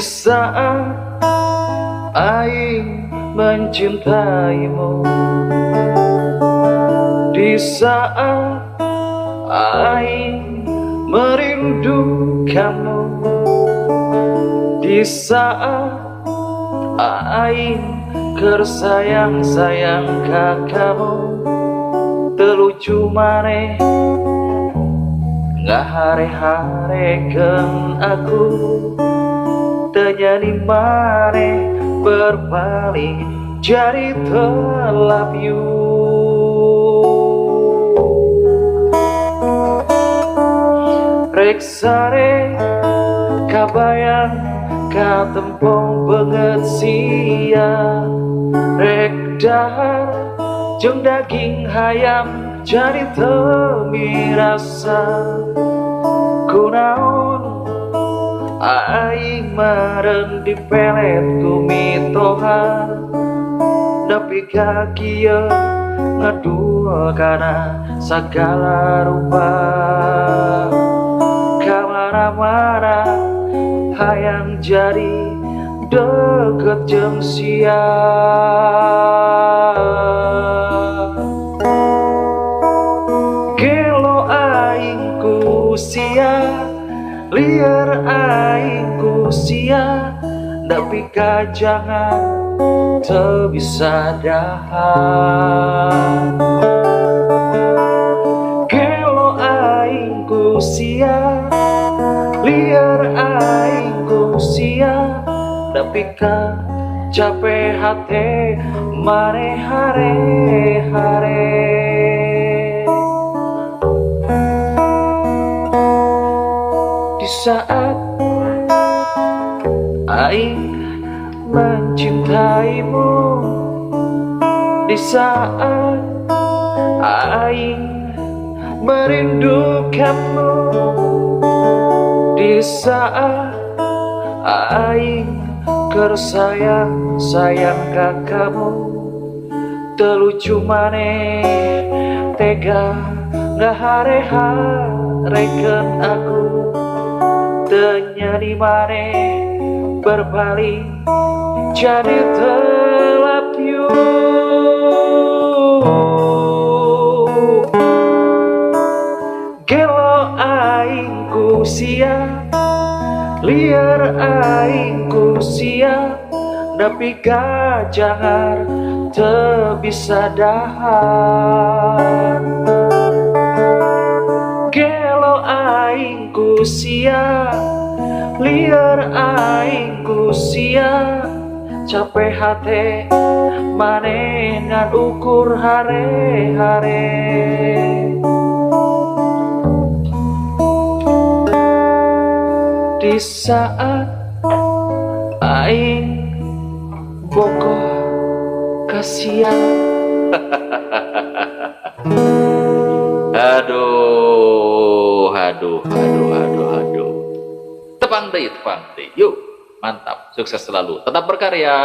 saat aing mencintaimu, di saat aing merindukanmu, di saat aing kersayang-sayang kamu, telucu maneh ngahare-hareken aku, terjadi maneh berbalik jadi love you. Rek sare kabayang katempong banget sia, rek dahar jeung daging hayam jadi temi rasa. Kunaon aing mareng dipelet ku mitoha, nepi ka kieu ngadul kana sagala rupa. Kamana-mana hayang jadi deket jeung sia. Gelo aing ku sia, liar aing ku sia, tapi kajangan teu bisa dahar. Gelo aing ku sia, liar aing ku sia, tapi capek hati mare hare-hare. Di saat aing mencintaimu, di saat aing merindukanmu, di saat aing kersayang-sayang kamu, telucu maneh tega ngahare-hareken aku, ternyadi maneh berbalik jadi love you. Gelo aing ku sia, liar aing ku sia, tapi kajangar teu bisa dahar. Gelo aing ku sia, liar aing ku sia, capek hati maneh ngan ukur hare-hare. Di saat aing bogoh kasihan. Aduh. Tepang deh. Yuk, mantap. Sukses selalu. Tetap berkarya.